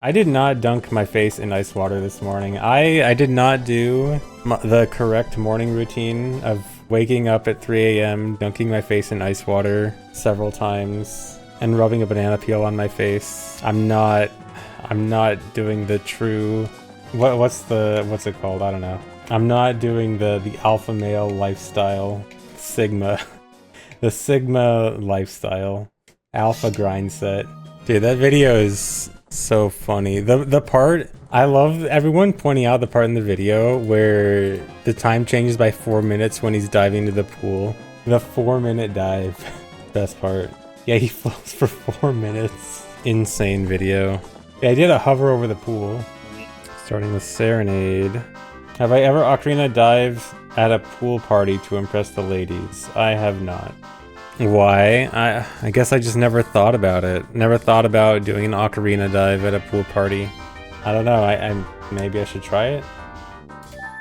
I did not dunk my face in ice water this morning. I did not do the correct morning routine of waking up at 3 a.m., dunking my face in ice water several times, and rubbing a banana peel on my face. I'm not doing the true... What's it called? I don't know. I'm not doing the alpha male lifestyle. Sigma. The Sigma lifestyle. Alpha grind set. Dude, that video is so funny. The part, I love everyone pointing out the part in the video where the time changes by 4 minutes when he's diving into the pool. The 4-minute dive. Best part. Yeah, he floats for 4 minutes. Insane video. Yeah, I did a hover over the pool. Starting with Serenade. Have I ever ocarina dived at a pool party to impress the ladies? I have not. Why? I guess I just never thought about it. Never thought about doing an ocarina dive at a pool party. I don't know, maybe I should try it?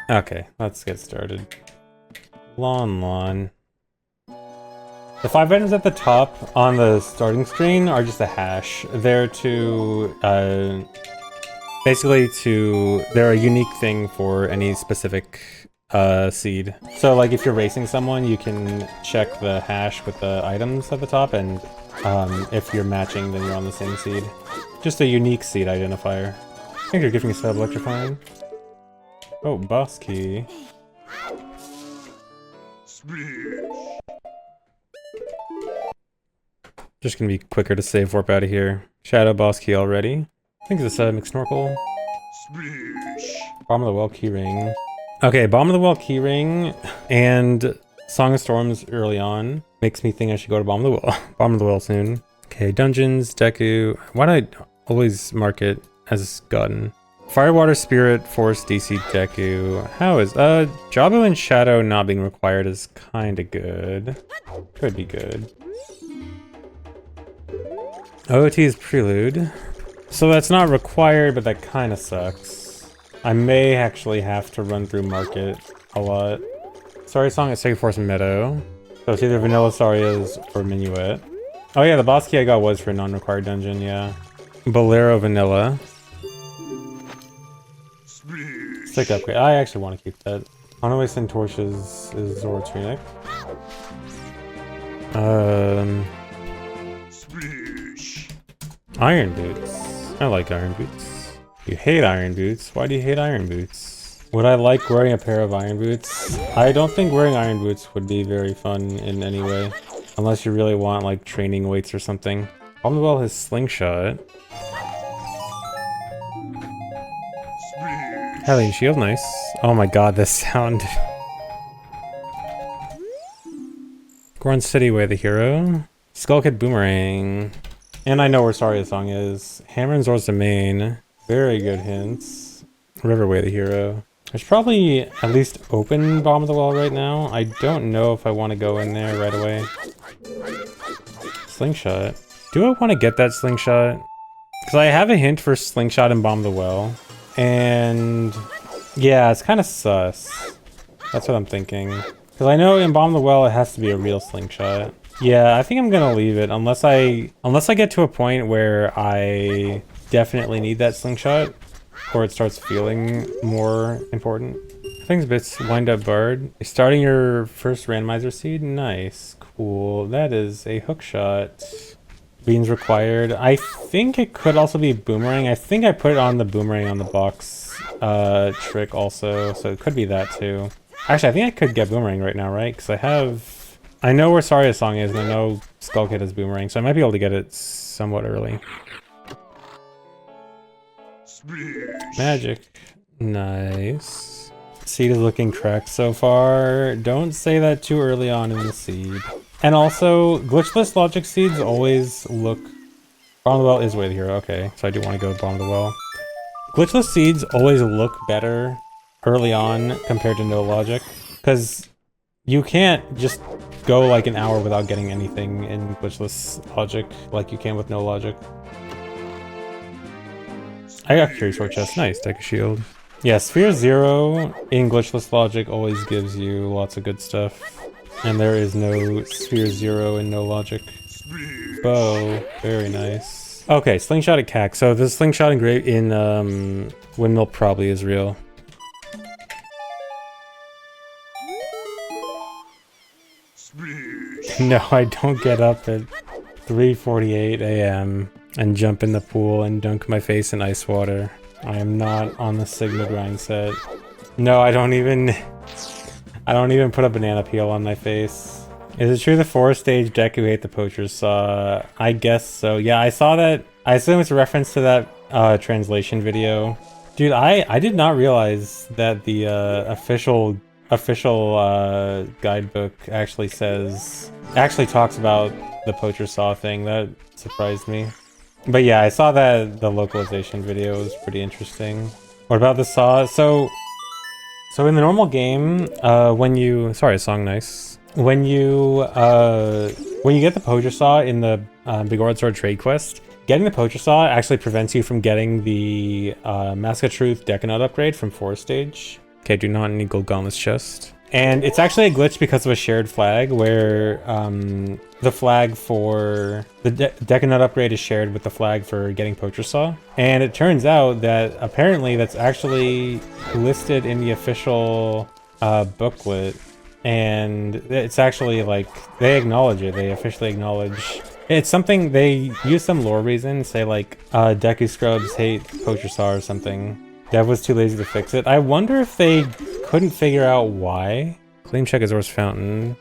Okay, let's get started. Lawn. The 5 items at the top on the starting screen are just a hash. They're to, basically they're a unique thing for any specific seed. So like if you're racing someone, you can check the hash with the items at the top, and if you're matching, then you're on the same seed. Just a unique seed identifier. I think you're giving a sub electrifying. Oh, boss key. Just gonna be quicker to save warp out of here. Shadow boss key already. I think it's a McSnorkel. Bottom of the well keyring. Okay, Bottom of the Well keyring and Song of Storms early on makes me think I should go to Bottom of the Well. Bottom of the Well soon. Okay, Dungeons, Deku. Why do I always mark it as gotten? Firewater, Spirit, Force, DC, Deku. How is Jabu and Shadow not being required is kinda good. Could be good. OOT is Prelude. So that's not required, but that kinda sucks. I may actually have to run through Market a lot. Sorry Song at Sacred Force Meadow. So it's either Vanilla Sarias or Minuet. Oh yeah, the boss key I got was for a non-required dungeon, yeah. Bolero Vanilla. Sick upgrade. I actually want to keep that. Unwasting Torches is Zora Tunic. Iron Boots. I like Iron Boots. You hate Iron Boots? Why do you hate Iron Boots? Would I like wearing a pair of Iron Boots? I don't think wearing Iron Boots would be very fun in any way. Unless you really want like training weights or something. Bottom of the Well has Slingshot. Hellion Shield, nice. Oh my god, this sound. Goron City Way the hero. Skullkid Boomerang. And I know where Saria's song is. Hammer and Zor's Domain. Very good hints. Riverway the hero. There's probably at least open Bottom of the Well right now. I don't know if I want to go in there right away. Slingshot. Do I want to get that Slingshot? Because I have a hint for Slingshot in Bottom of the Well. And yeah, it's kind of sus. That's what I'm thinking. Because I know in Bottom of the Well it has to be a real Slingshot. Yeah, I think I'm gonna leave it unless I get to a point where I definitely need that Slingshot, or it starts feeling more important. Thanks, Bits. Wind Up Bard. You're starting your first randomizer seed? Nice. Cool. That is a hook shot. Beans required. I think it could also be Boomerang. I think I put it on the Boomerang on the box trick also, so it could be that too. Actually, I think I could get Boomerang right now, right? Because I know where Saria's song is, and I know Skullkid has Boomerang, so I might be able to get it somewhat early. Magic. Nice. Seed is looking correct so far. Don't say that too early on in the seed. And also, glitchless logic seeds always look... Bottom of the Well is Way the hero. Okay, so I do want to go Bottom of the Well. Glitchless seeds always look better early on compared to no logic. Because you can't just go like an hour without getting anything in glitchless logic like you can with no logic. I got Curious Sword Chest. Nice, Deku Shield. Yeah, Sphere 0 in glitchless logic always gives you lots of good stuff. And there is no Sphere 0 in no logic. Bow, very nice. Okay, slingshot at CAC. So the slingshot in Windmill probably is real. No, I don't get up at 3:48 a.m. and jump in the pool and dunk my face in ice water. I am not on the Sigma grind set. No, I don't even put a banana peel on my face. Is it true the 4-stage Deku hate the poachers saw? I guess so. Yeah, I saw that. I assume it's a reference to that translation video. Dude, I did not realize that the official guidebook actually talks about the poacher saw thing. That surprised me. But yeah, I saw that the localization video was pretty interesting. What about the saw? So in the normal game, when you when you get the poacher saw in the Bigora Sword trade quest, getting the poacher saw actually prevents you from getting the Mask of Truth Decanut upgrade from 4th stage. Okay, do not need Gold Gauntlet's chest. And it's actually a glitch because of a shared flag where the flag for the Decanut upgrade is shared with the flag for getting Poacher Saw. And it turns out that apparently that's actually listed in the official booklet. And it's actually like, they acknowledge it, they officially acknowledge. It's something, they use some lore reason, say like Deku Scrubs hate Poacher Saw or something. Dev was too lazy to fix it. I wonder if they couldn't figure out why. Claim check Azor's Fountain.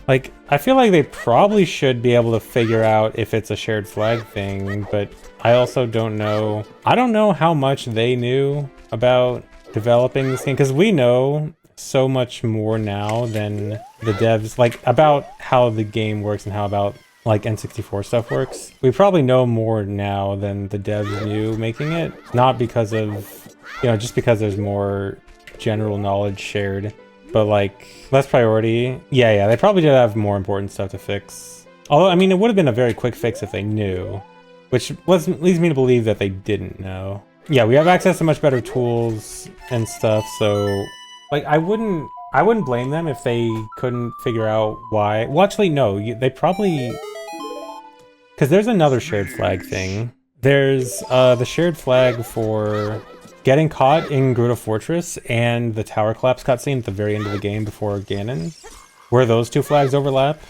Like, I feel like they probably should be able to figure out if it's a shared flag thing, but I also don't know. I don't know how much they knew about developing this game, because we know so much more now than the devs, like, about how the game works and how about like N64 stuff works. We probably know more now than the devs knew making it. Not because of, you know, just because there's more general knowledge shared, but like less priority. Yeah, they probably did have more important stuff to fix. Although, I mean, it would have been a very quick fix if they knew, which leads me to believe that they didn't know. Yeah, we have access to much better tools and stuff, so like I wouldn't blame them if they couldn't figure out why. Well, actually, no, they probably, because there's another shared flag thing. There's the shared flag for getting caught in Gerudo Fortress and the tower collapse cutscene at the very end of the game before Ganon, where those two flags overlap.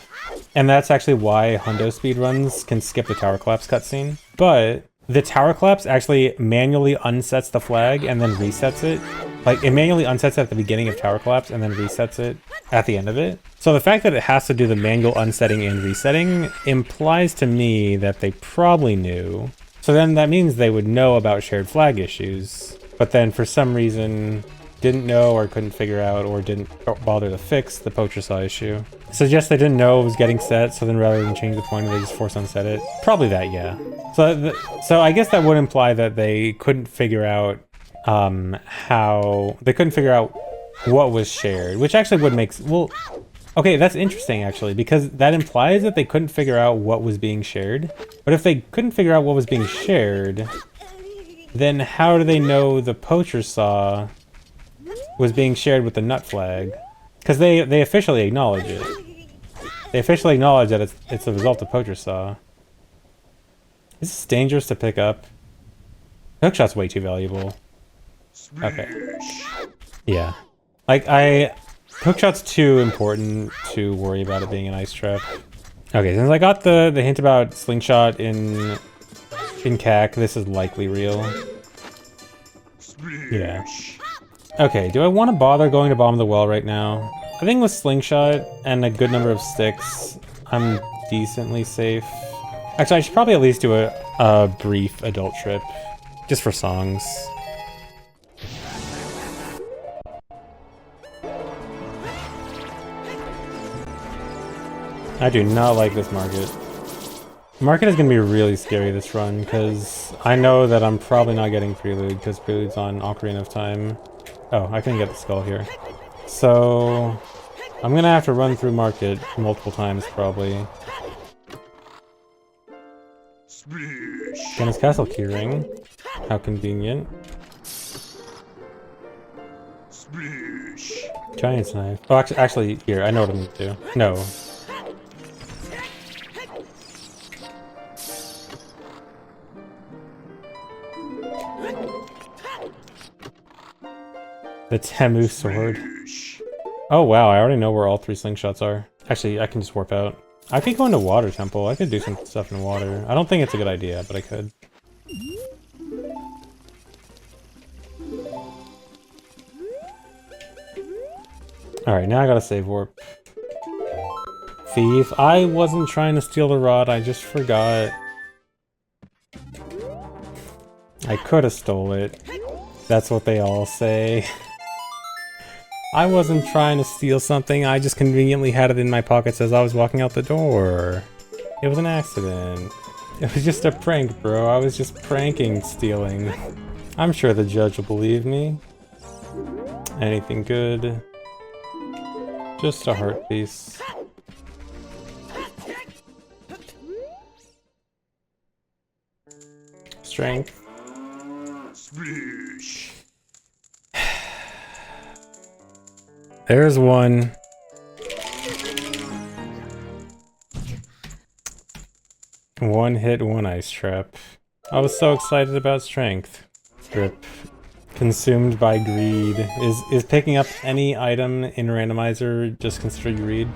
And that's actually why Hundo speedruns can skip the tower collapse cutscene. But the tower collapse actually manually unsets the flag and then resets it. Like, it manually unsets it at the beginning of tower collapse and then resets it at the end of it. So the fact that it has to do the manual unsetting and resetting implies to me that they probably knew. So then that means they would know about shared flag issues, but then for some reason didn't know or couldn't figure out or didn't bother to fix the Poacher Saw issue. Suggest they didn't know it was getting set, so then rather than change the pointer, they just force unset it. Probably that, yeah. So I guess that would imply that they couldn't figure out how they couldn't figure out what was shared, which actually would make, well, okay, that's interesting actually, because that implies that they couldn't figure out what was being shared. But if they couldn't figure out what was being shared, then how do they know the Poacher Saw was being shared with the nut flag? Because they officially acknowledge it. They officially acknowledge that it's a result of Poacher Saw. Is this dangerous to pick up? Hookshot's way too valuable. Okay. Yeah. Like, Hookshot's too important to worry about it being an ice trap. Okay, since I got the hint about Slingshot in CAC, this is likely real. Yeah. Okay, do I want to bother going to Bomb the Well right now? I think with Slingshot and a good number of sticks, I'm decently safe. Actually, I should probably at least do a brief adult trip, just for songs. I do not like this market. Market is going to be really scary this run, because I know that I'm probably not getting Prelude, because Prelude's on Ocarina of Time. Oh, I couldn't get the skull here. So I'm going to have to run through Market multiple times, probably. Dennis Castle keyring. How convenient. Giant's knife. Oh, actually, here, I know what I'm going to do. No. The Temu sword. Oh wow, I already know where all 3 slingshots are. Actually, I can just warp out. I could go into Water Temple. I could do some stuff in water. I don't think it's a good idea, but I could. Alright, now I gotta save warp. Thief. I wasn't trying to steal the rod, I just forgot. I could have stole it. That's what they all say. I wasn't trying to steal something, I just conveniently had it in my pockets as I was walking out the door. It was an accident. It was just a prank, bro. I was just pranking stealing. I'm sure the judge will believe me. Anything good? Just a heart piece. Strength. There's one. One hit, one ice trap. I was so excited about strength. Rip. Consumed by greed. Is picking up any item in Randomizer just considered greed?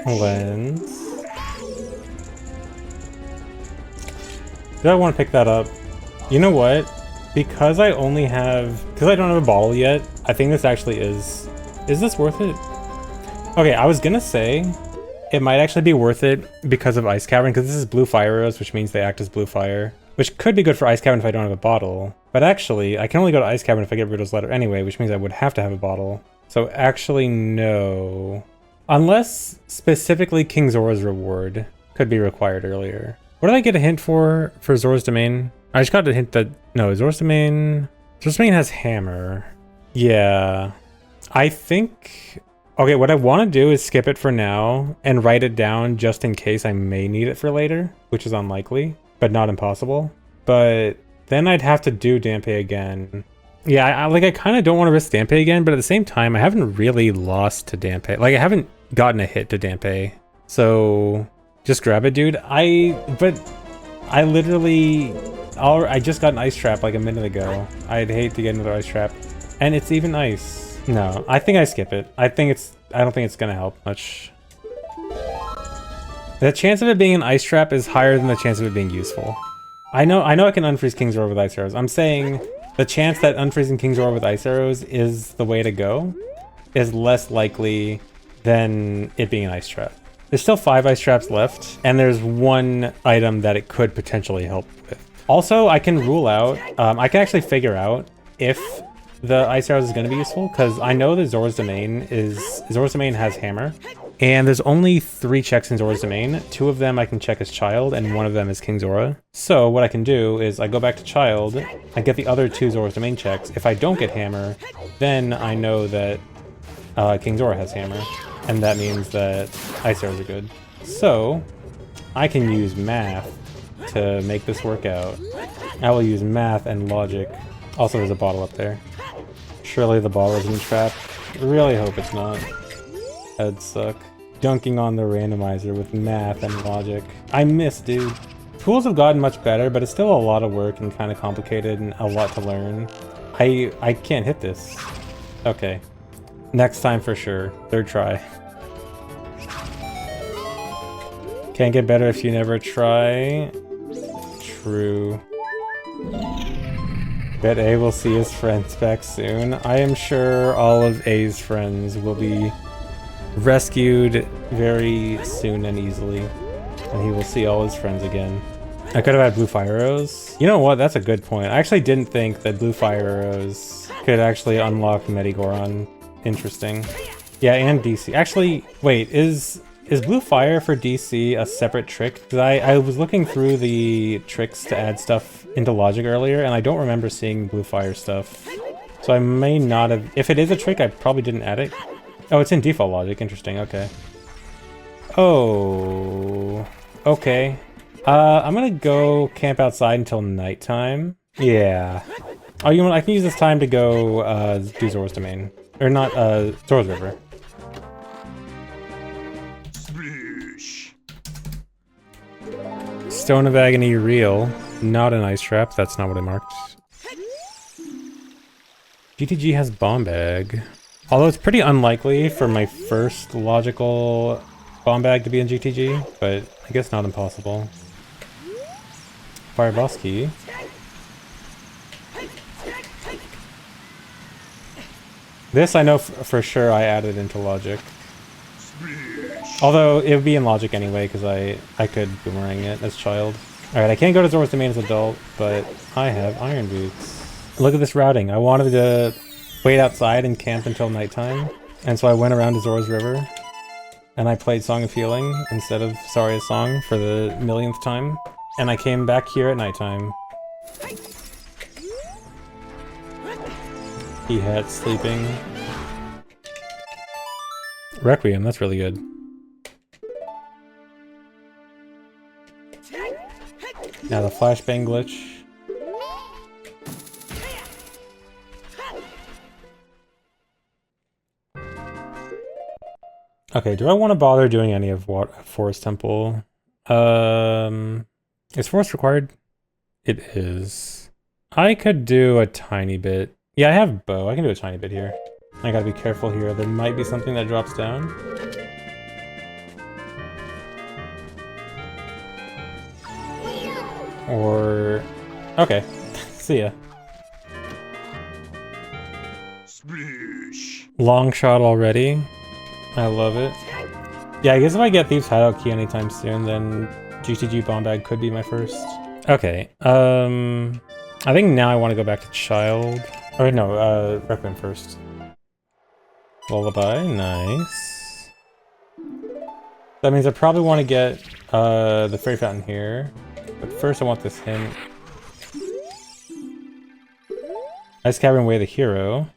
Lens. Do I want to pick that up? You know what? Because I don't have a bottle yet, I think this actually is this worth it? Okay, I was gonna say, it might actually be worth it because of Ice Cavern, because this is blue fire arrows, which means they act as blue fire. Which could be good for Ice Cavern if I don't have a bottle. But actually, I can only go to Ice Cavern if I get Riddle's Letter anyway, which means I would have to have a bottle. So actually, no. Unless specifically King Zora's reward could be required earlier. What did I get a hint for Zora's Domain? I just got a hint that, no, Zora's Domain has hammer. Yeah. I think, okay, what I want to do is skip it for now and write it down just in case I may need it for later, which is unlikely, but not impossible. But then I'd have to do Dampe again. Yeah, I kind of don't want to risk Dampe again, but at the same time, I haven't really lost to Dampe. Like, I haven't gotten a hit to Dampe. So just grab it, dude. I just got an ice trap like a minute ago. I'd hate to get another ice trap. And it's even ice. No, I think I skip it. I don't think it's gonna help much. The chance of it being an ice trap is higher than the chance of it being useful. I know I can unfreeze King Zora with ice arrows. I'm saying the chance that unfreezing King Zora with ice arrows is the way to go is less likely than it being an ice trap. There's still 5 ice traps left, and there's 1 item that it could potentially help with. Also, I can rule out, I can actually figure out if the ice arrows is going to be useful, because I know that Zora's Domain has hammer, and there's only 3 checks in Zora's Domain. 2 of them I can check as Child, and 1 of them is King Zora. So what I can do is I go back to Child, I get the other 2 Zora's Domain checks. If I don't get hammer, then I know that King Zora has hammer, and that means that ice arrows are good. So I can use math to make this work out. I will use math and logic. Also, there's a bottle up there. Surely the bottle isn't trapped. Really hope it's not. That'd suck. Dunking on the randomizer with math and logic. I miss, dude. Tools have gotten much better, but it's still a lot of work and kind of complicated and a lot to learn. I can't hit this. Okay. Next time for sure. 3rd try. Can't get better if you never try. True. Bet A will see his friends back soon. I am sure all of A's friends will be rescued very soon and easily. And he will see all his friends again. I could have had blue fire arrows. You know what? That's a good point. I actually didn't think that blue fire arrows could actually unlock Medigoron. Interesting. Yeah, and DC. Actually, wait, is blue fire for DC a separate trick? Because I was looking through the tricks to add stuff into logic earlier, and I don't remember seeing blue fire stuff. So I may not have... If it is a trick, I probably didn't add it. Oh, it's in default logic. Interesting. Okay. Oh... Okay. I'm gonna go camp outside until nighttime. Yeah. Oh, you know what? I can use this time to go do Zora's Domain. Or not, Zora's River. Stone of Agony real. Not an ice trap. That's not what I marked. GTG has bomb bag. Although it's pretty unlikely for my first logical bomb bag to be in GTG, but I guess not impossible. Fire boss key. This I know for sure I added into logic. Although it would be in logic anyway, because I could boomerang it as child. Alright, I can't go to Zora's Domain as adult, but I have iron boots. Look at this routing. I wanted to wait outside and camp until nighttime, and so I went around to Zora's River, and I played Song of Healing instead of Saria's Song for the millionth time, and I came back here at nighttime. He had sleeping. Requiem, that's really good. Now the flashbang glitch. Okay, do I want to bother doing any of what Forest Temple? Is Forest required? It is. I could do a tiny bit. Yeah, I have bow. I can do a tiny bit here. I gotta be careful here. There might be something that drops down. Or... okay. See ya. Long shot already. I love it. Yeah, I guess if I get Thieves Hideout Key anytime soon, then GTG Bomb Bag could be my first. Okay, I think now I want to go back to Child. Oh wait, no, Requiem first. Lullaby, nice. That means I probably want to get the Fairy Fountain here. But first I want this hint. Ice Cavern Way the Hero.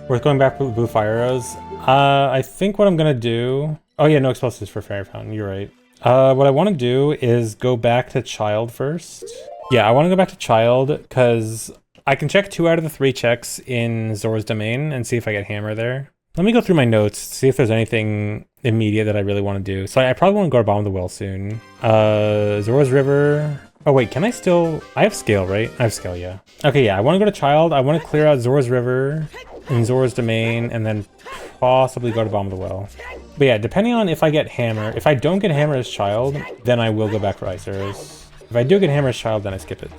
Worth going back with Blue Fire Arrows. I think what I'm gonna do... oh yeah, no explosives for Fairy Fountain, you're right. What I want to do is go back to Child first. Yeah, I want to go back to Child, because I can check 2 out of the 3 checks in Zora's Domain and see if I get Hammer there. Let me go through my notes, see if there's anything immediate that I really want to do. So I probably want to go to Bottom of the Well soon. Zora's River... oh wait, can I still... I have Scale, right? I have Scale, yeah. Okay, yeah, I want to go to Child, I want to clear out Zora's River in Zora's Domain, and then possibly go to Bottom of the Well. But yeah, depending on if I get Hammer, if I don't get Hammer as Child, then I will go back for Ice Arrows. If I do get Hammer as Child, then I skip it.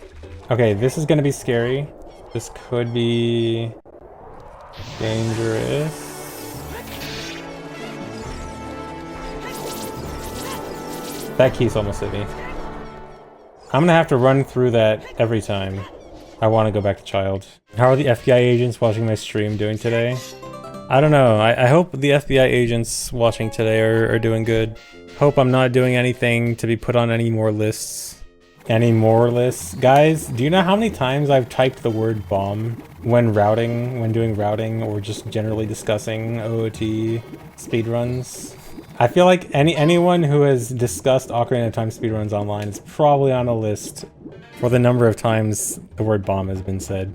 Okay, this is gonna be scary. This could be... dangerous. That key's almost hit me. I'm gonna have to run through that every time I want to go back to Child. How are the FBI agents watching my stream doing today? I don't know. I hope the FBI agents watching today are doing good. Hope I'm not doing anything to be put on any more lists. Any more lists? Guys, do you know how many times I've typed the word bomb when routing, when doing routing, or just generally discussing OOT speedruns? I feel like anyone who has discussed Ocarina of Time speedruns online is probably on a list for the number of times the word bomb has been said.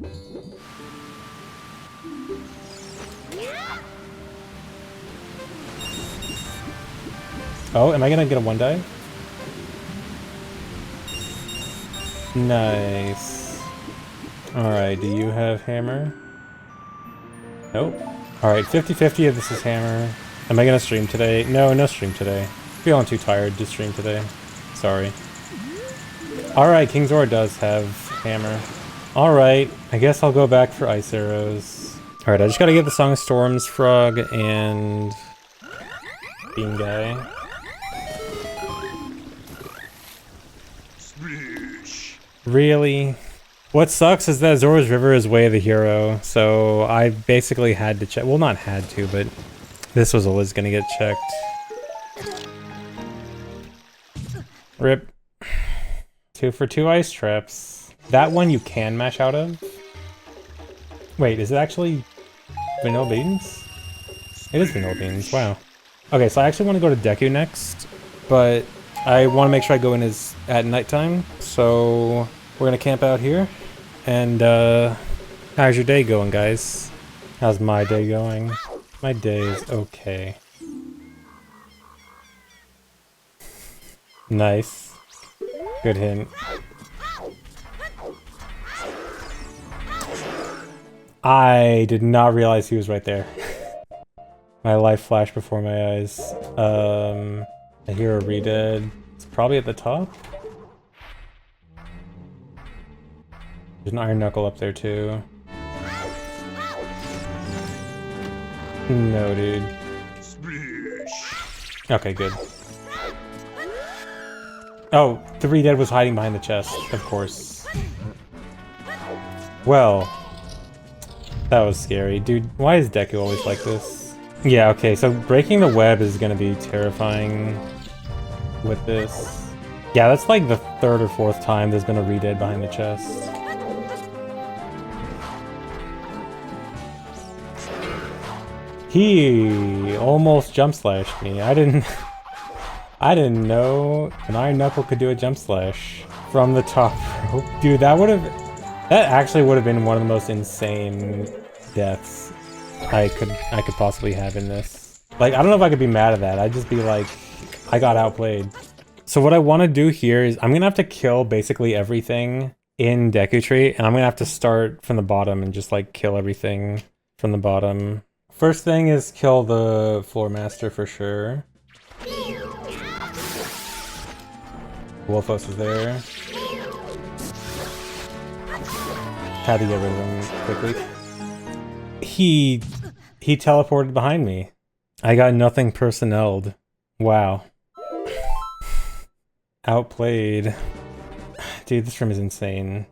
Oh, am I gonna get a 1-die? Nice. Alright, do you have Hammer? Nope. Alright, 50-50 if this is Hammer. Am I gonna stream today? No, no stream today. Feeling too tired to stream today. Sorry. Alright, King Zora does have Hammer. Alright, I guess I'll go back for Ice Arrows. Alright, I just gotta get the Song of Storms, Frog, and... Bean Guy. Really? What sucks is that Zora's River is Way of the Hero, so I basically had to check. Well, not had to, but this was always gonna get checked. Rip. 2 for 2 ice traps. That one you can mash out of? Wait, is it actually vanilla beans? It is vanilla beans, wow. Okay, so I actually want to go to Deku next, but I want to make sure I go in at nighttime, so we're gonna camp out here. And how's your day going, guys? How's my day going? My day is okay. Nice. Good hint. I did not realize he was right there. My life flashed before my eyes. I hear a redead. It's probably at the top. There's an iron knuckle up there too. No, dude. Okay, good. Oh, the redead was hiding behind the chest, of course. Well, that was scary. Dude, why is Deku always like this? Yeah, okay, so breaking the web is gonna be terrifying with this. Yeah, that's like the third or fourth time there's been a redead behind the chest. He almost jump slashed me. I didn't know an iron knuckle could do a jump slash from the top rope. Dude, that actually would have been one of the most insane deaths I could possibly have in this. Like, I don't know if I could be mad at that. I'd just be like, I got outplayed. So what I want to do here is I'm gonna have to kill basically everything in Deku Tree, and I'm gonna have to start from the bottom and just like kill everything from the bottom. First thing is kill the Floor Master for sure. Wolfos is there. Had to get rid of him quickly. He teleported behind me. I got nothing personneled. Wow. Outplayed. Dude, this room is insane.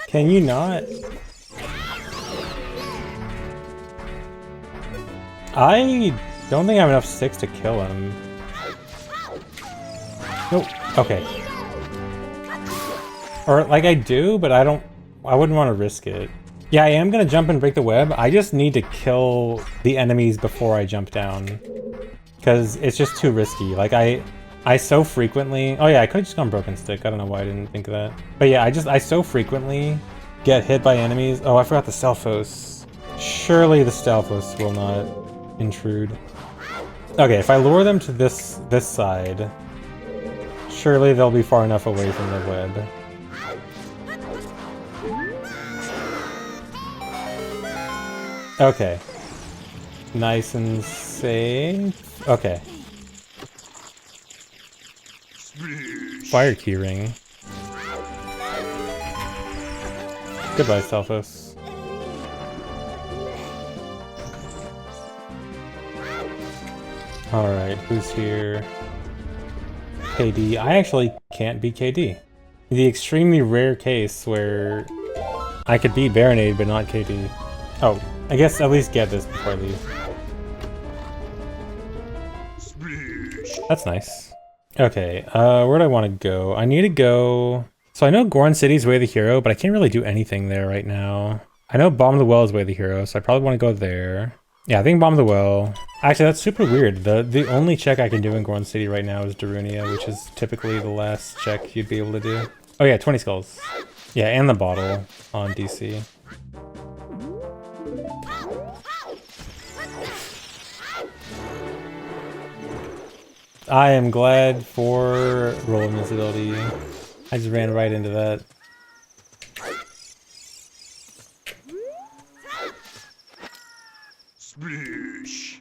Can you not? I don't think I have enough sticks to kill him. Nope. Okay. Or, like, I do, but I wouldn't want to risk it. Yeah, I am gonna jump and break the web. I just need to kill the enemies before I jump down. Because it's just too risky. Like, I so frequently... Oh yeah, I could've just gone Broken Stick. I don't know why I didn't think of that. But yeah, I so frequently get hit by enemies. Oh, I forgot the Stalfos. Surely the Stalfos will not intrude. Okay, if I lure them to this side, surely they'll be far enough away from the web. Okay. Nice and safe. Okay. Fire keyring. Goodbye, Stalfos. Alright, who's here? KD. I actually can't beat KD. The extremely rare case where I could beat Baronade but not KD. Oh, I guess at least get this before I leave. That's nice. Okay, where do I want to go? I need to go... So I know Goron City's Way of the Hero, but I can't really do anything there right now. I know Bomb of the Well is Way of the Hero, so I probably want to go there. Yeah, I think Bomb of the Well. Actually, that's super weird. The only check I can do in Goron City right now is Darunia, which is typically the last check you'd be able to do. Oh yeah, 20 skulls. Yeah, and the bottle on DC. I am glad for roll invincibility. I just ran right into that. Splish.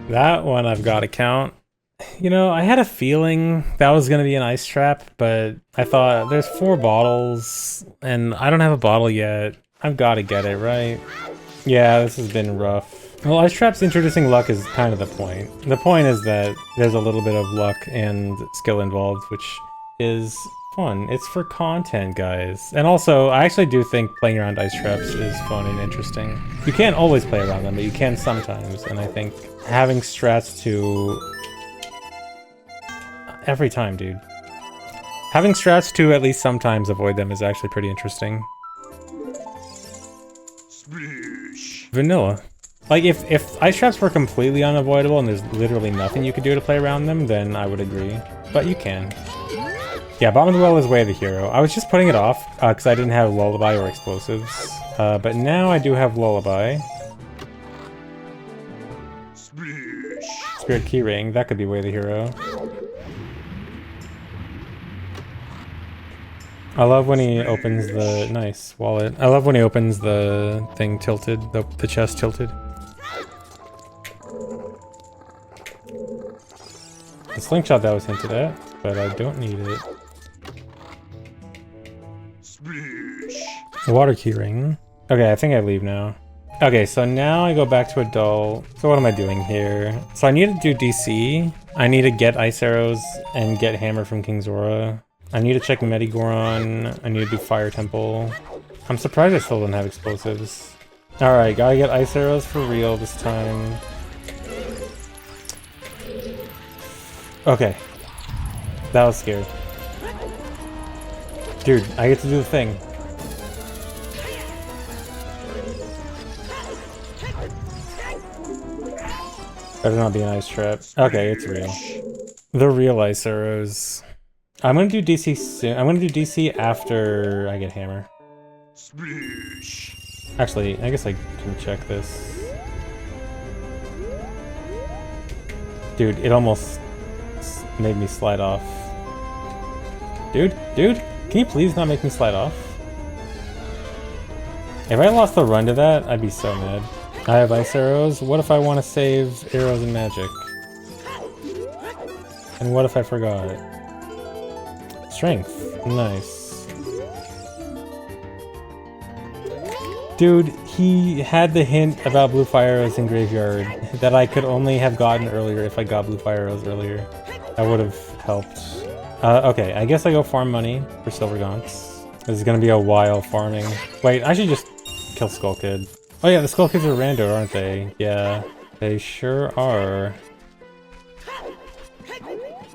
That one I've got to count. You know, I had a feeling that was going to be an ice trap, but I thought there's 4 bottles and I don't have a bottle yet. I've got to get it, right? Yeah, this has been rough. Well, ice traps introducing luck is kind of the point. The point is that there's a little bit of luck and skill involved, which is fun. It's for content, guys. And also, I actually do think playing around ice traps is fun and interesting. You can't always play around them, but you can sometimes. And I think having strats to... Every time, dude. Having strats to at least sometimes avoid them is actually pretty interesting. Vanilla. Like, if ice traps were completely unavoidable and there's literally nothing you could do to play around them, then I would agree. But you can. Yeah, Bomb of the Well is Way of the Hero. I was just putting it off, because I didn't have Lullaby or Explosives. But now I do have Lullaby. Spirit Keyring, that could be Way the Hero. I love when he opens the... Nice, wallet. I love when he opens the thing tilted, the chest tilted. The slingshot that was hinted at, but I don't need it. The water key ring. Okay, I think I leave now. Okay, so now I go back to adult. So what am I doing here? So I need to do DC. I need to get ice arrows and get hammer from King Zora. I need to check Medigoron. I need to do Fire Temple. I'm surprised I still don't have explosives. Alright, gotta get ice arrows for real this time. Okay. That was scary. Dude, I get to do the thing. Better not be an ice trap. Okay, it's real. The real ice arrows. I'm gonna do DC soon. I'm gonna do DC after I get hammer. Actually, I guess I can check this. Dude, it almost made me slide off. Dude, can you please not make me slide off? If I lost the run to that, I'd be so mad. I have ice arrows. What if I want to save arrows and magic? And what if I forgot? Strength. Nice. Dude, he had the hint about blue fire arrows in graveyard that I could only have gotten earlier if I got blue fire arrows earlier. That would have helped. Okay, I guess I go farm money for silver gaunts. This is gonna be a while farming. Wait, I should just kill Skull Kid. Oh yeah, the Skull Kids are rando, aren't they? Yeah, they sure are.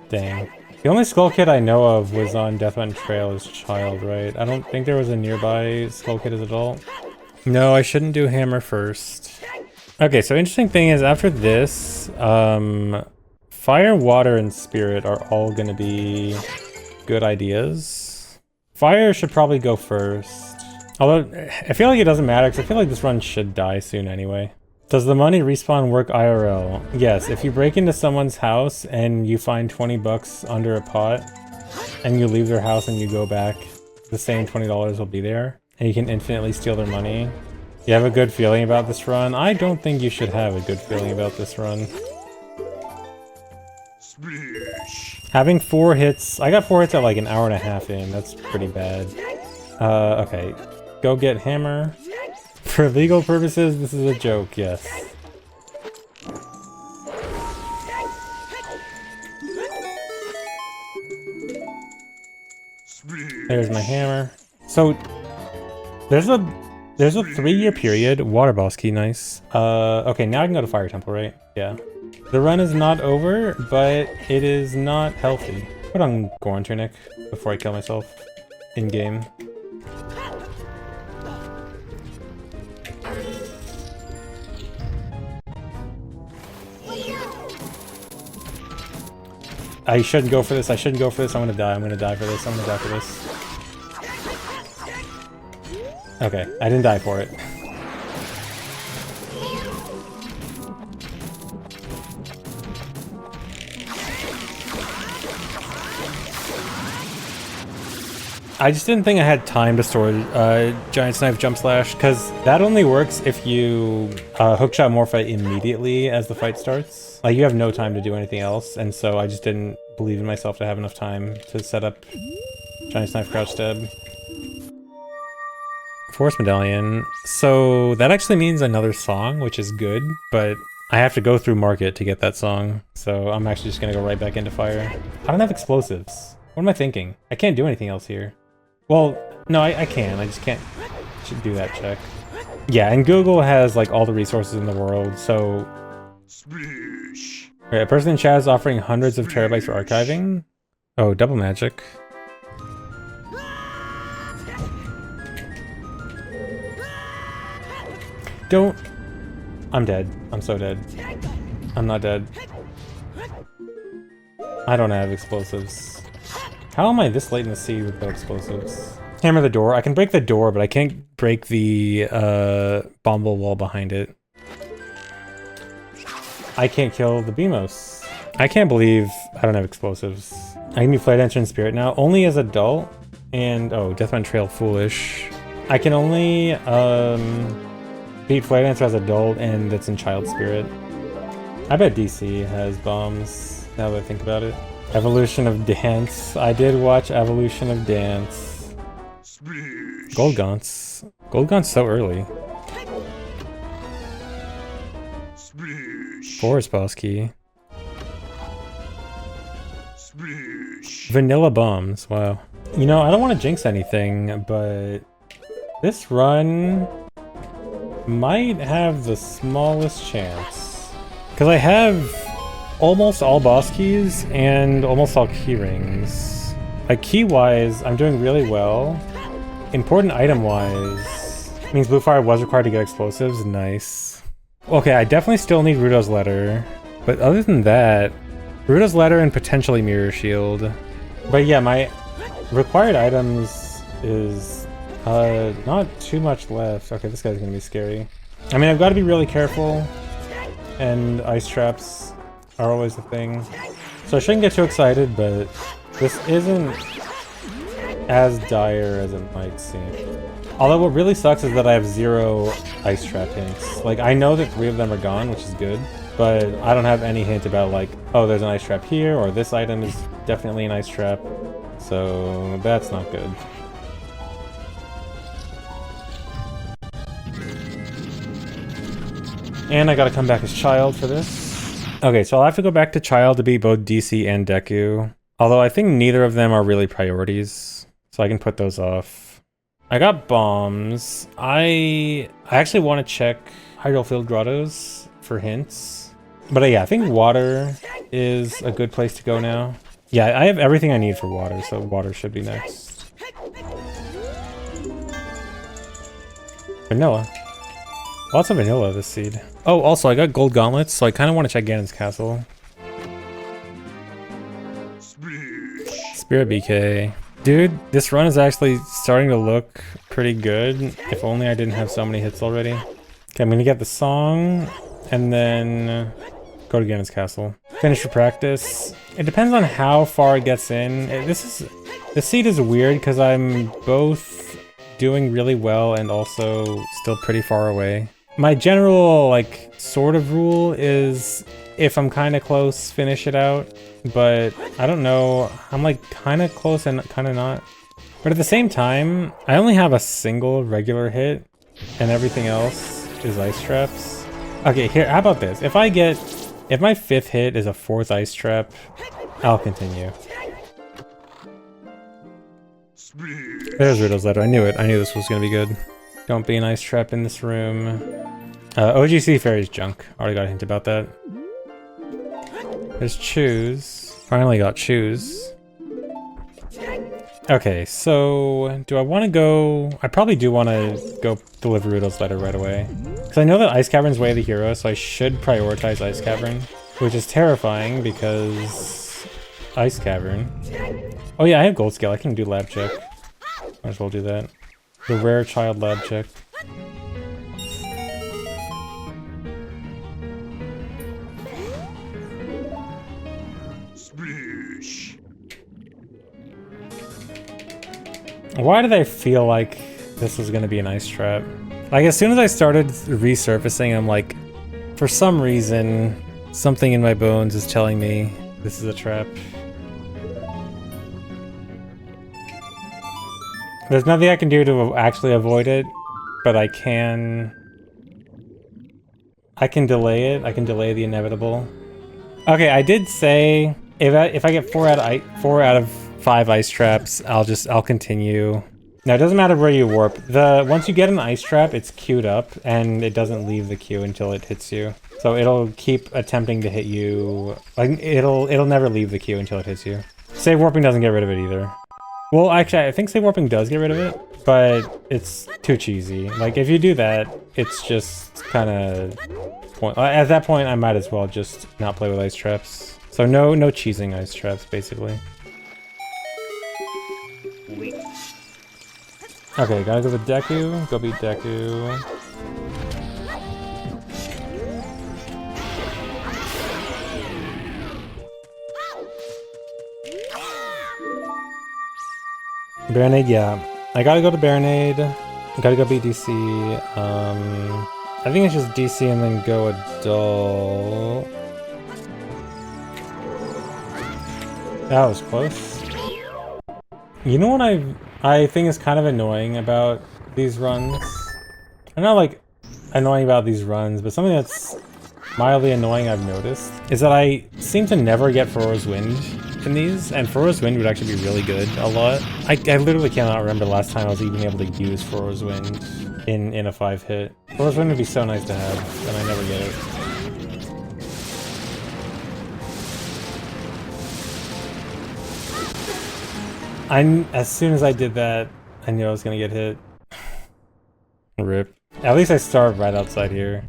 Dang. The only Skull Kid I know of was on Death Mountain Trail as child, right? I don't think there was a nearby Skull Kid as adult. No, I shouldn't do hammer first. Okay, so interesting thing is after this, fire, water, and spirit are all gonna be good ideas. Fire should probably go first. Although, I feel like it doesn't matter because I feel like this run should die soon anyway. Does the money respawn work IRL? Yes, if you break into someone's house and you find 20 bucks under a pot and you leave their house and you go back, the same $20 will be there and you can infinitely steal their money. You have a good feeling about this run? I don't think you should have a good feeling about this run. Having 4 hits, I got 4 hits at like an hour and a half in, that's pretty bad. Okay, go get hammer. For legal purposes, this is a joke, yes. There's my hammer. So, there's a 3-year period. Water boss key, nice. Okay, now I can go to Fire Temple, right? Yeah. The run is not over, but it is not healthy. Put on Goron Tunic before I kill myself in-game. I shouldn't go for this, I shouldn't go for this, I'm gonna die for this, I'm gonna die for this. Okay, I didn't die for it. I just didn't think I had time to store Giant Snipe Jump Slash, because that only works if you hookshot Morph immediately as the fight starts. Like, you have no time to do anything else, and so I just didn't believe in myself to have enough time to set up Giant Snipe Crouch Stab. Force Medallion. So that actually means another song, which is good, but I have to go through Market to get that song, so I'm actually just gonna go right back into Fire. I don't have explosives. What am I thinking? I can't do anything else here. Well, no, I can. I just can't should do that check. Yeah, and Google has like all the resources in the world, so... Okay, a person in chat is offering hundreds of terabytes for archiving. Oh, double magic. Don't... I'm dead. I'm so dead. I'm not dead. I don't have explosives. How am I this late in the sea with no explosives? Hammer the door. I can break the door, but I can't break the bomble wall behind it. I can't kill the Beamos. I can't believe I don't have explosives. I can be Flare Dancer in Spirit now, only as adult. And, oh, Death on Trail Foolish. I can only beat Flare Dancer as adult, and that's in Child Spirit. I bet DC has bombs, now that I think about it. Evolution of Dance. I did watch Evolution of Dance. Gold Gaunts. Gold Gaunts so early. Forest Boss Key. Vanilla Bombs, wow. You know, I don't want to jinx anything, but this run might have the smallest chance. Because I have almost all boss keys and almost all key rings. Like key-wise, I'm doing really well. Important item-wise, means Blue Fire was required to get explosives, nice. Okay, I definitely still need Rudo's Letter. But other than that, Rudo's Letter and potentially Mirror Shield. But yeah, my required items is not too much left. Okay, this guy's gonna be scary. I mean, I've got to be really careful, and ice traps are always the thing. So I shouldn't get too excited, but this isn't as dire as it might seem. Although what really sucks is that I have 0 ice trap hints. Like, I know that 3 of them are gone, which is good, but I don't have any hint about like, oh, there's an ice trap here, or this item is definitely an ice trap. So that's not good. And I gotta come back as Child for this. Okay, so I'll have to go back to Child to beat both DC and Deku. Although I think neither of them are really priorities, so I can put those off. I got bombs. I actually want to check Hydro-filled Grottos for hints. But yeah, I think water is a good place to go now. Yeah, I have everything I need for water, so water should be next. Vanilla. Lots of vanilla this seed. Oh, also I got gold gauntlets, so I kind of want to check Ganon's castle. Spirit BK. Dude, this run is actually starting to look pretty good. If only I didn't have so many hits already. Okay, I'm gonna get the song, and then go to Ganon's castle. Finish for practice. It depends on how far it gets in. This seed is weird because I'm both doing really well and also still pretty far away. My general, like, sort of rule is if I'm kind of close, finish it out. But I don't know, I'm like kind of close and kind of not. But at the same time, I only have a single regular hit and everything else is ice traps. Okay, here, how about this? If my 5th hit is a 4th ice trap, I'll continue. There's Riddle's Letter. I knew it. I knew this was gonna be good. Don't be an ice trap in this room. OGC Fairy's junk. Already got a hint about that. There's Choose. Finally got Choose. Okay, so do I want to go? I probably do want to go deliver Rudo's Letter right away. Because I know that Ice Cavern's way of the hero, so I should prioritize Ice Cavern. Which is terrifying because Ice Cavern. Oh yeah, I have Gold Scale. I can do Lab Check. Might as well do that. The Rare Child Lab Check. Why did I feel like this was gonna be an ice trap? Like, as soon as I started resurfacing, I'm like, for some reason, something in my bones is telling me this is a trap. There's nothing I can do to actually avoid it, but I can delay it. I can delay the inevitable. Okay, I did say if I get 4 out of 5 ice traps, I'll continue. Now, it doesn't matter where you warp. Once you get an ice trap, it's queued up and it doesn't leave the queue until it hits you. So it'll keep attempting to hit you. Like, it'll never leave the queue until it hits you. Save warping doesn't get rid of it either. Well, actually, I think save warping does get rid of it, but it's too cheesy. Like, if you do that, it's just kind of at that point, I might as well just not play with ice traps. So no cheesing ice traps, basically. Okay, gotta go with Deku. Go beat Deku. Baronade, yeah. I gotta go to Baronade. Gotta go beat DC. I think it's just DC and then go Adult. That was close. You know what I think is kind of annoying about these runs? I'm not like annoying about these runs, but something that's mildly annoying I've noticed is that I seem to never get Furrow's Wind in these, and Furrow's Wind would actually be really good a lot. I literally cannot remember the last time I was even able to use Furrow's Wind in a 5-hit. Furrow's Wind would be so nice to have, and I never get it. As soon as I did that, I knew I was gonna get hit. Rip. At least I starved right outside here.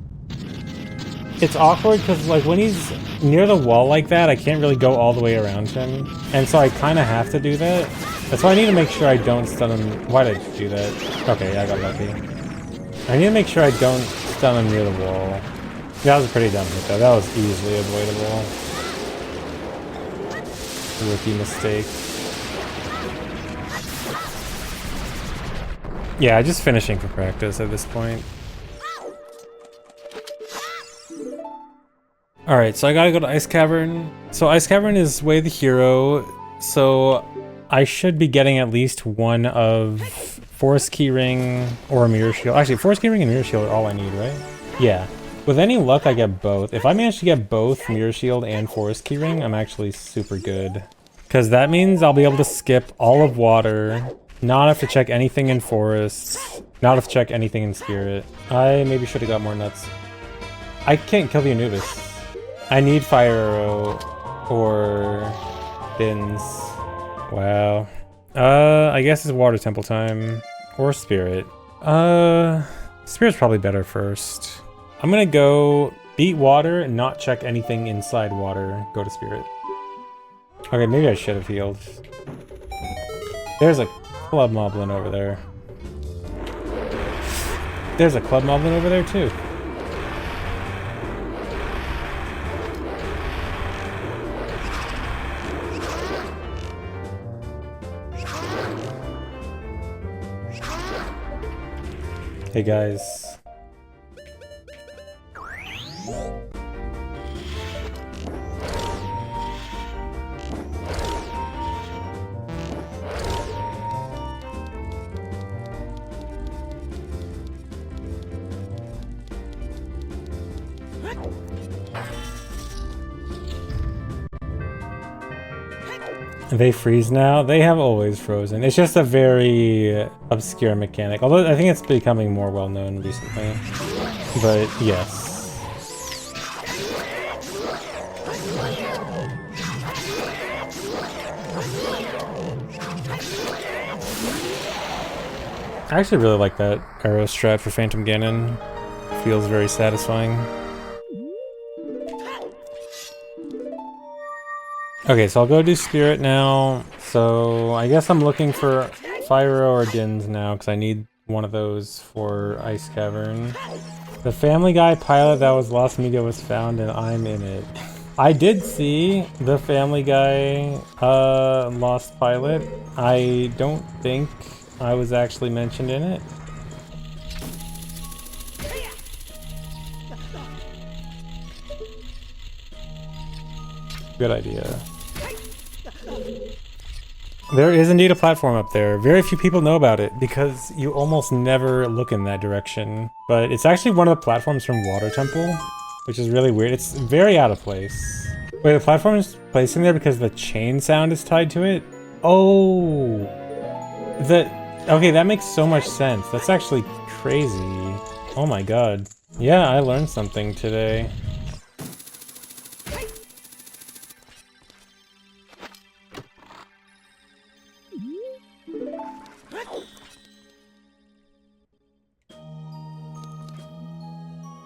It's awkward because like when he's near the wall like that, I can't really go all the way around him. And so I kind of have to do that. That's why I need to make sure I don't stun him. Why did I do that? Okay, yeah, I got lucky. I need to make sure I don't stun him near the wall. That was a pretty dumb hit though. That was easily avoidable. Rookie mistake. Yeah, just finishing for practice at this point. Alright, so I gotta go to Ice Cavern. So Ice Cavern is Way the Hero, so I should be getting at least one of Forest Keyring or a Mirror Shield. Actually, Forest Keyring and Mirror Shield are all I need, right? Yeah. With any luck, I get both. If I manage to get both Mirror Shield and Forest Keyring, I'm actually super good. Because that means I'll be able to skip all of Water, not have to check anything in Forest, not have to check anything in Spirit. I maybe should have got more nuts. I can't kill the Anubis. I need Fire Arrow or Bins. Wow. I guess it's Water Temple time. Or Spirit. Spirit's probably better first. I'm gonna go beat Water and not check anything inside Water. Go to Spirit. Okay, maybe I should have healed. There's a Club Moblin over there. There's a Club Moblin over there too. Hey guys. They freeze now? They have always frozen. It's just a very obscure mechanic. Although I think it's becoming more well known recently. But yes. I actually really like that arrow strat for Phantom Ganon. Feels very satisfying. Okay, so I'll go do Spirit now. So I guess I'm looking for Fire Arrow or Dins now because I need one of those for Ice Cavern. The Family Guy pilot that was lost media was found and I'm in it. I did see the Family Guy lost pilot. I don't think I was actually mentioned in it. Good idea. There is indeed a platform up there. Very few people know about it because you almost never look in that direction. But it's actually one of the platforms from Water Temple, which is really weird. It's very out of place. Wait, the platform is placed in there because the chain sound is tied to it? Oh. Okay, that makes so much sense. That's actually crazy. Oh my god. Yeah, I learned something today.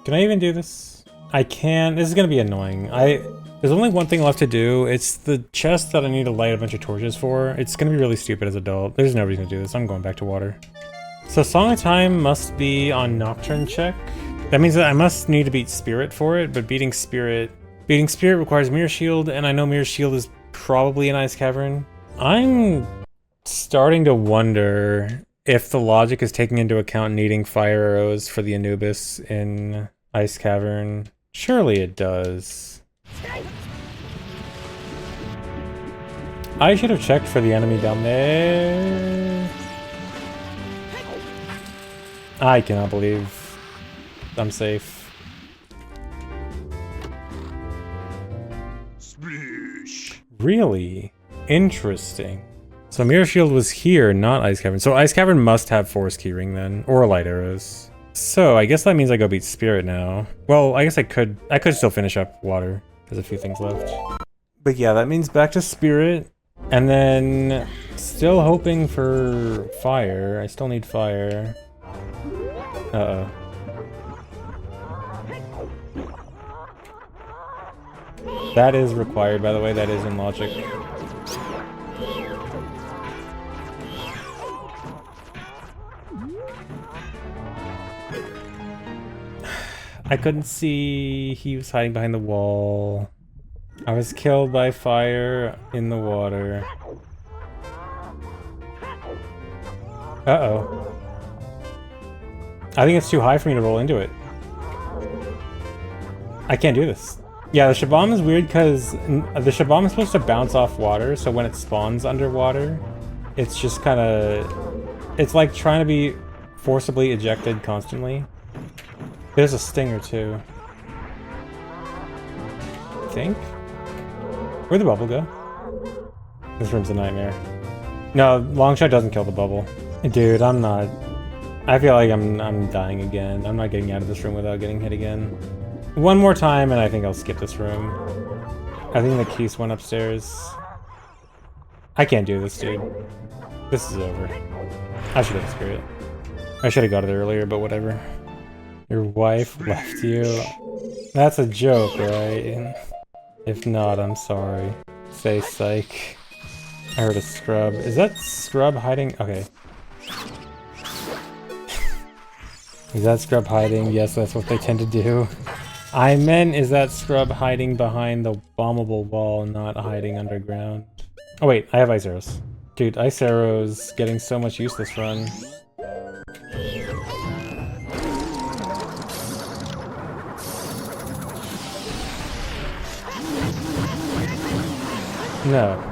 Can I even do this? I can. This is gonna be annoying. There's only one thing left to do. It's the chest that I need to light a bunch of torches for. It's gonna be really stupid as adult. There's no reason to do this. I'm going back to water. So Song of Time must be on Nocturne check. That means that I must need to beat Spirit for it, but beating Spirit requires Mirror Shield, and I know Mirror Shield is probably in Ice Cavern. I'm starting to wonder if the logic is taking into account needing fire arrows for the Anubis in Ice Cavern. Surely it does. I should have checked for the enemy down there. I cannot believe I'm safe. Really? Interesting. So Mirror Shield was here, not Ice Cavern. So Ice Cavern must have Force Keyring then, or Light Arrows. So I guess that means I go beat Spirit now. Well, I guess I could still finish up Water. There's a few things left. But yeah, that means back to Spirit. And then still hoping for Fire. I still need Fire. Uh-oh. That is required, by the way. That is in logic. I couldn't see. He was hiding behind the wall. I was killed by fire in the water. Uh-oh. I think it's too high for me to roll into it. I can't do this. Yeah, the Shabam is weird because the Shabam is supposed to bounce off water, so when it spawns underwater, it's just kind of... It's like trying to be forcibly ejected constantly. There's a stinger too. I think? Where'd the bubble go? This room's a nightmare. No, Longshot doesn't kill the bubble. Dude, I'm not... I feel like I'm dying again. I'm not getting out of this room without getting hit again. One more time and I think I'll skip this room. I think the keys went upstairs. I can't do this, dude. This is over. I should have Spirit. I should have got it earlier, but whatever. Your wife left you? That's a joke, right? If not, I'm sorry. Say psych. I heard a scrub. Is that scrub hiding? Okay. Is that scrub hiding? Yes, that's what they tend to do. I meant, is that scrub hiding behind the bombable wall, not hiding underground? Oh wait, I have ice arrows. Dude, ice arrows getting so much use this run. No.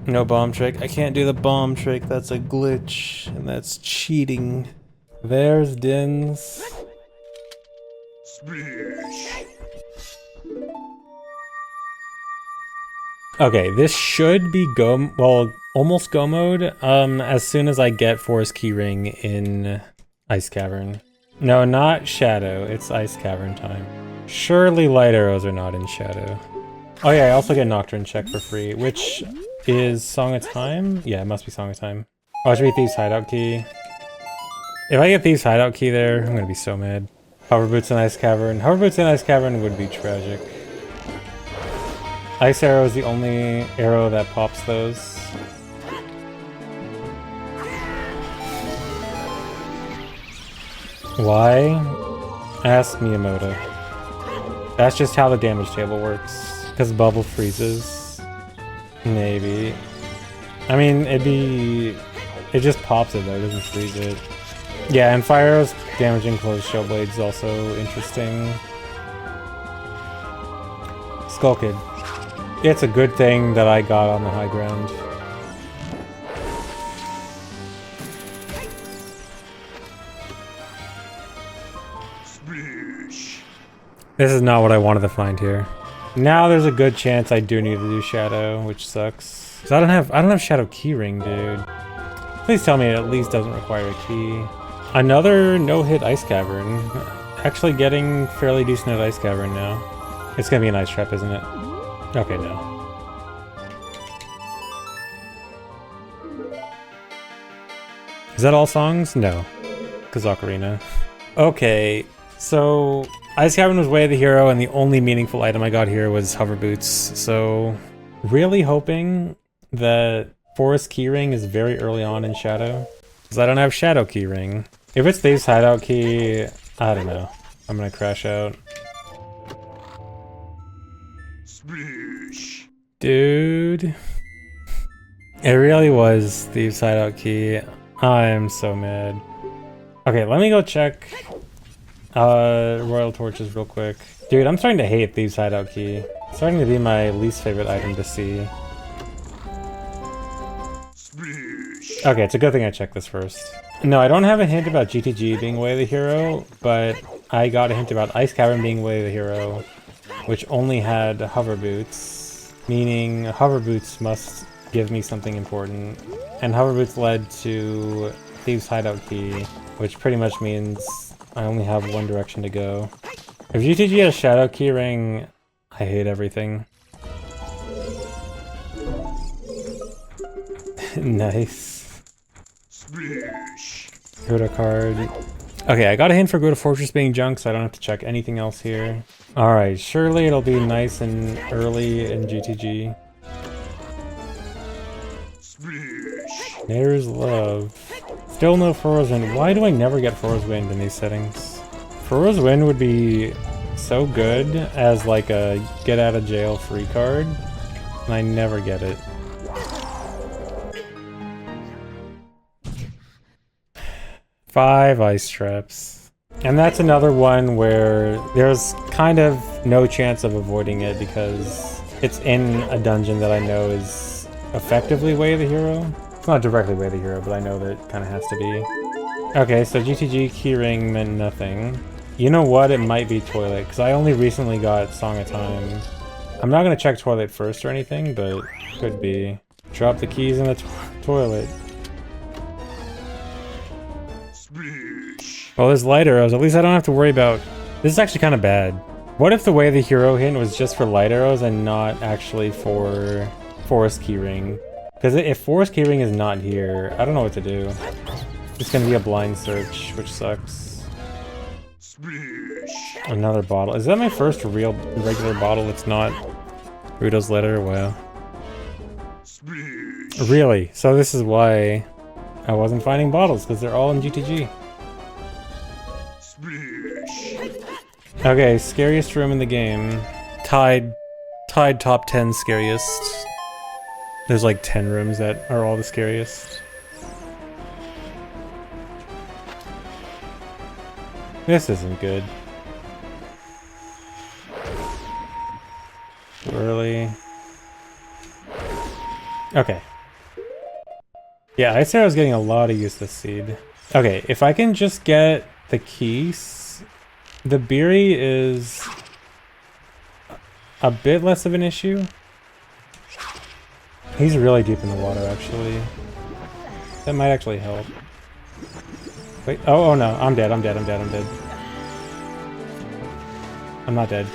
No bomb trick. I can't do the bomb trick. That's a glitch. And that's cheating. There's Dins. Okay, this should be go... Well, almost go mode. As soon as I get Forest Keyring in Ice Cavern. No, not Shadow. It's Ice Cavern time. Surely Light Arrows are not in Shadow. Oh yeah, I also get Nocturne check for free, which... is Song of Time? Yeah, it must be Song of Time. Oh, it should be Thieves Hideout Key. If I get Thieves Hideout Key there, I'm gonna be so mad. Hover Boots in Ice Cavern. Hover Boots in Ice Cavern would be tragic. Ice Arrow is the only arrow that pops those. Why? Ask Miyamoto. That's just how the damage table works. Because bubble freezes. Maybe. I mean, it just pops it though, it doesn't freeze it. Yeah, and Fire Arrows damaging closed shell blades is also interesting. Skull Kid. It's a good thing that I got on the high ground. This is not what I wanted to find here. Now there's a good chance I do need to do Shadow, which sucks. Cause I don't have Shadow Keyring, dude. Please tell me it at least doesn't require a key. Another no-hit Ice Cavern. Actually getting fairly decent at Ice Cavern now. It's gonna be an ice trap, isn't it? Okay, no. Is that all songs? No. Cause Ocarina. Okay, so Ice Cavern was Way of the Hero, and the only meaningful item I got here was hover boots. So really hoping that Forest Keyring is very early on in Shadow, because I don't have Shadow Keyring. If it's Thieves Hideout Key, I don't know. I'm gonna crash out. Dude. It really was Thieves Hideout Key. I'm so mad. Okay, let me go check Royal Torches real quick. Dude, I'm starting to hate Thieves Hideout Key. It's starting to be my least favorite item to see. Okay, it's a good thing I checked this first. No, I don't have a hint about GTG being Way of the Hero, but I got a hint about Ice Cavern being Way of the Hero, which only had hover boots, meaning hover boots must give me something important. And hover boots led to Thieves Hideout Key, which pretty much means I only have one direction to go. If GTG has Shadow Keyring, I hate everything. Nice. Go card. Okay, I got a hint for Go to Fortress being junk, so I don't have to check anything else here. Alright, surely it'll be nice and early in GTG. There's love. Still no Furrow's Wind. Why do I never get Furrow's Wind in these settings? Furrow's Wind would be so good as like a get out of jail free card, and I never get it. Five ice traps. And that's another one where there's kind of no chance of avoiding it because it's in a dungeon that I know is effectively Way of the Hero. It's not directly Way of the Hero, but I know that it kind of has to be. Okay, so GTG Keyring meant nothing. You know what? It might be Toilet, because I only recently got Song of Time. I'm not going to check Toilet first or anything, but could be. Drop the keys in the toilet. Well, there's light arrows. At least I don't have to worry about... This is actually kind of bad. What if the Way of the Hero hint was just for light arrows and not actually for Forest Keyring? Because if Forest Keyring is not here, I don't know what to do. It's going to be a blind search, which sucks. Another bottle. Is that my first real regular bottle? It's not Rudo's letter? Wow. Really? So this is why I wasn't finding bottles, because they're all in GTG. Okay, scariest room in the game. Tied top 10 scariest. There's like 10 rooms that are all the scariest. This isn't good. Too early. Okay. Yeah, Ice Arrow's getting a lot of use this seed. Okay, if I can just get the keys... The Beery is a bit less of an issue. He's really deep in the water, actually. That might actually help. Wait, oh no, I'm dead. I'm not dead.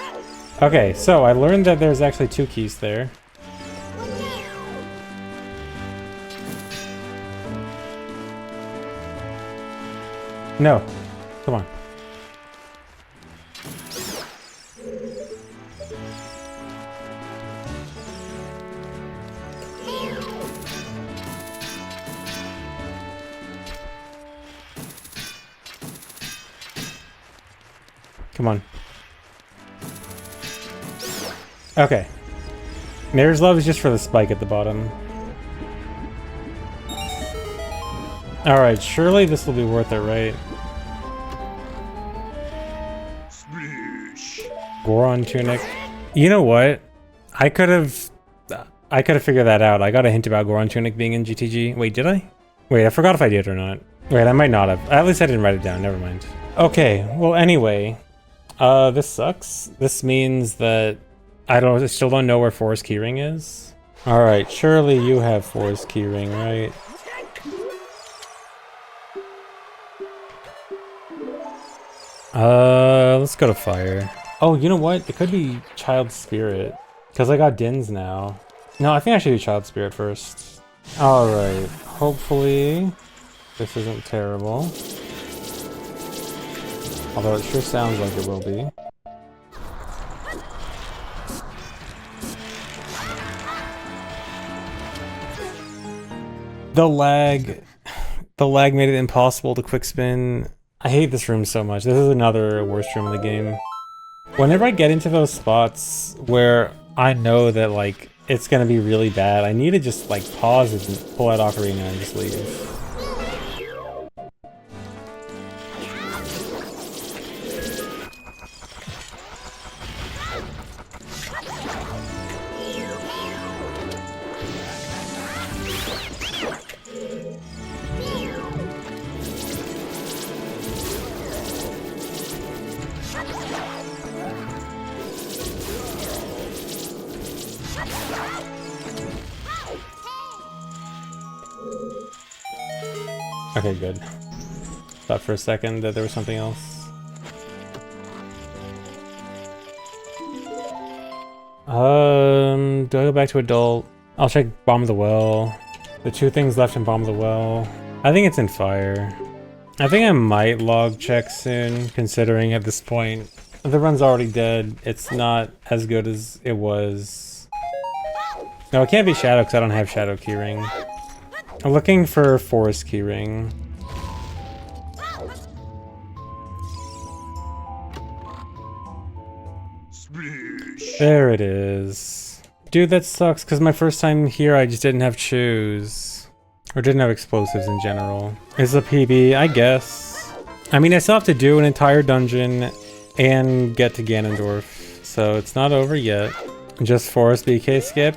Okay, so I learned that there's actually 2 keys there. No, come on. Come on. Okay. Mirror's Love is just for the spike at the bottom. Alright, surely this will be worth it, right? Goron Tunic. You know what? I could have figured that out. I got a hint about Goron Tunic being in GTG. Wait, did I? Wait, I forgot if I did or not. Wait, I might not have. At least I didn't write it down. Never mind. Okay, well anyway. This sucks. This means that I still don't know where Forest Keyring is. Alright, surely you have Forest Keyring, right? Let's go to fire. Oh, you know what? It could be Child Spirit. Because I got Dins now. No, I think I should do Child Spirit first. Alright, hopefully this isn't terrible. Although it sure sounds like it will be. The lag made it impossible to quick spin. I hate this room so much. This is another worst room in the game. Whenever I get into those spots where I know that like it's gonna be really bad, I need to just like pause it and pull out Ocarina and just leave. Okay, good. Thought for a second that there was something else. Do I go back to adult? I'll check Bomb of the Well. The two things left in Bomb of the Well. I think it's in fire. I think I might log check soon, considering at this point the run's already dead. It's not as good as it was. No, it can't be Shadow because I don't have Shadow Keyring. I'm looking for Forest Keyring. There it is. Dude, that sucks, because my first time here I just didn't have chews. Or didn't have explosives in general. It's a PB, I guess. I mean, I still have to do an entire dungeon and get to Ganondorf, so it's not over yet. Just Forest BK skip.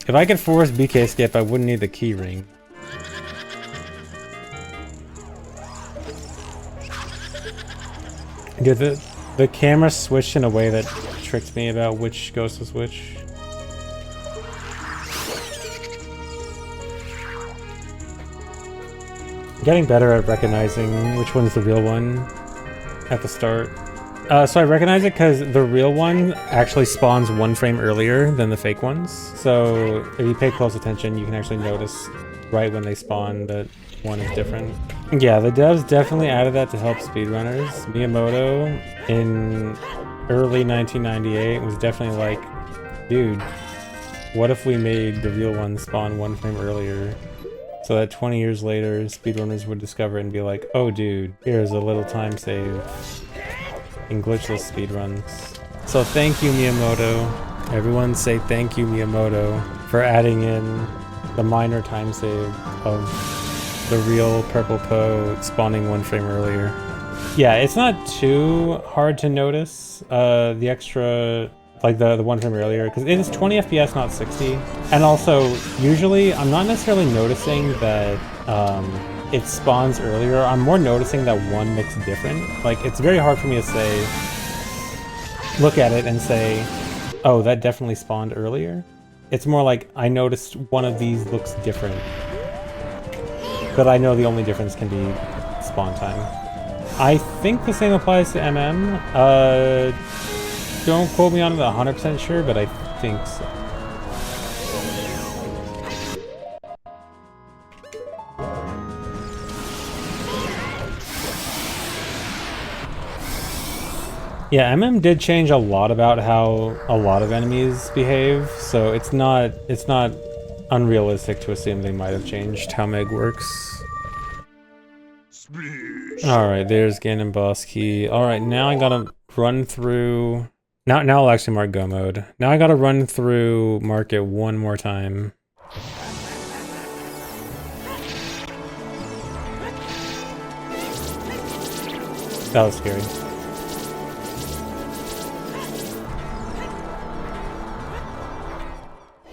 If I could Forest BK skip, I wouldn't need the keyring. Dude, the camera switched in a way that tricked me about which ghost was which. Getting better at recognizing which one's the real one at the start. So I recognize it because the real one actually spawns 1 frame earlier than the fake ones. So if you pay close attention, you can actually notice right when they spawn that one is different. Yeah, the devs definitely added that to help speedrunners. Miyamoto in early 1998 was definitely like, dude, what if we made the real one spawn 1 frame earlier? So that 20 years later, speedrunners would discover it and be like, oh dude, here's a little time save in glitchless speedruns. So thank you, Miyamoto. Everyone say thank you, Miyamoto, for adding in the minor time save of the real Purple Poe spawning 1 frame earlier. Yeah, it's not too hard to notice the extra, like the 1 frame earlier, because it is 20 FPS, not 60. And also, usually, I'm not necessarily noticing that it spawns earlier. I'm more noticing that one looks different. Like, it's very hard for me to say, look at it and say, oh, that definitely spawned earlier. It's more like, I noticed one of these looks different. But I know the only difference can be spawn time. I think the same applies to MM. Don't quote me on it 100% sure, but I think so. Yeah, MM did change a lot about how a lot of enemies behave, so it's not unrealistic to assume they might have changed how Meg works. Alright, there's Ganon boss key. Alright, now I gotta run through... Now I'll actually mark go mode. Now I gotta run through market one more time. That was scary.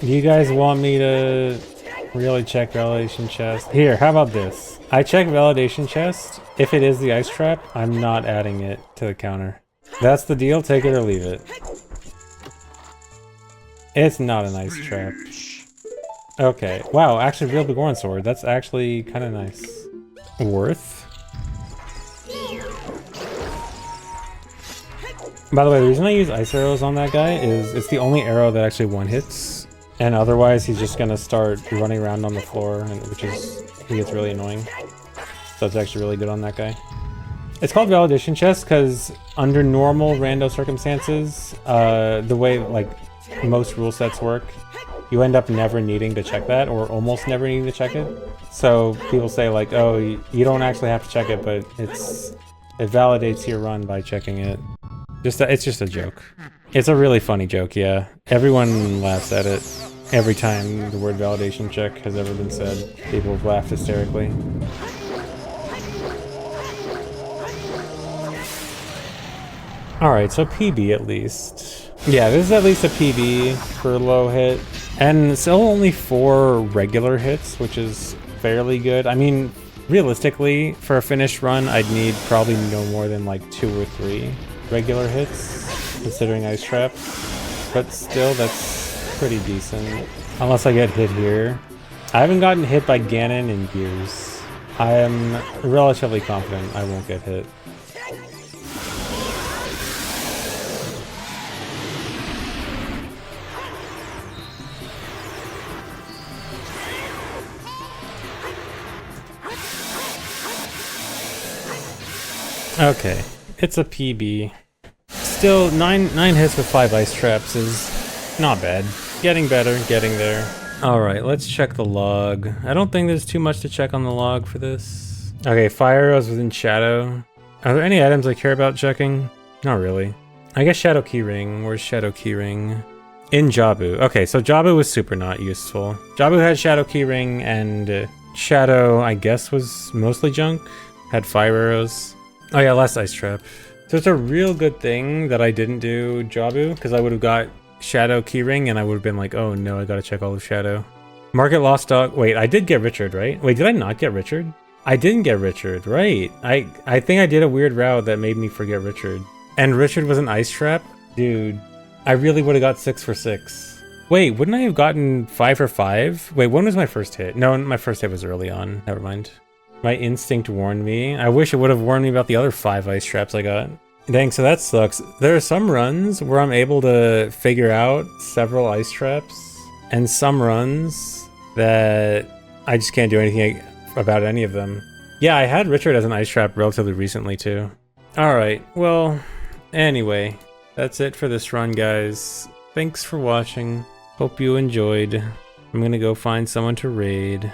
Do you guys want me to really check validation chest? Here, how about this? I check validation chest. If it is the ice trap, I'm not adding it to the counter. That's the deal, take it or leave it. It's not an ice trap. Okay, wow, actually real Bigorn sword. That's actually kind of nice. Worth? By the way, the reason I use ice arrows on that guy is it's the only arrow that actually one-hits. And otherwise, he's just gonna start running around on the floor, he gets really annoying. So it's actually really good on that guy. It's called validation chest because under normal rando circumstances, the way like most rule sets work, you end up never needing to check that, or almost never needing to check it. So people say like, oh, you don't actually have to check it, but it validates your run by checking it. It's just a joke. It's a really funny joke, yeah. Everyone laughs at it. Every time the word validation check has ever been said, people have laughed hysterically. Alright, so PB at least. Yeah, this is at least a PB for low hit. And still only 4 regular hits, which is fairly good. I mean, realistically, for a finished run, I'd need probably no more than like 2 or 3 regular hits, considering Ice Trap. But still, that's pretty decent. Unless I get hit here. I haven't gotten hit by Ganon in years. I am relatively confident I won't get hit. Okay, it's a PB. Still, 9 hits with 5 ice traps is not bad. Getting better, getting there. Alright, let's check the log. I don't think there's too much to check on the log for this. Okay, fire arrows within shadow. Are there any items I care about checking? Not really. I guess shadow keyring. Where's shadow keyring? In Jabu. Okay, so Jabu was super not useful. Jabu had shadow keyring, and shadow, I guess, was mostly junk. Had fire arrows. Oh yeah, last ice trap. So it's a real good thing that I didn't do Jabu, because I would have got shadow keyring and I would have been like, oh no, I gotta check all of shadow. Market lost dog. Wait, I did get Richard, right? Wait, did I not get Richard? I didn't get Richard, right? I think I did a weird route that made me forget Richard. And Richard was an ice trap? Dude, I really would have got 6 for 6. Wait, wouldn't I have gotten 5 for 5? Wait, when was my first hit? No, my first hit was early on. Never mind. My instinct warned me. I wish it would have warned me about the other 5 ice traps I got. Dang, so that sucks. There are some runs where I'm able to figure out several ice traps, and some runs that I just can't do anything about any of them. Yeah, I had Richard as an ice trap relatively recently too. Alright, well, anyway, that's it for this run, guys. Thanks for watching. Hope you enjoyed. I'm gonna go find someone to raid.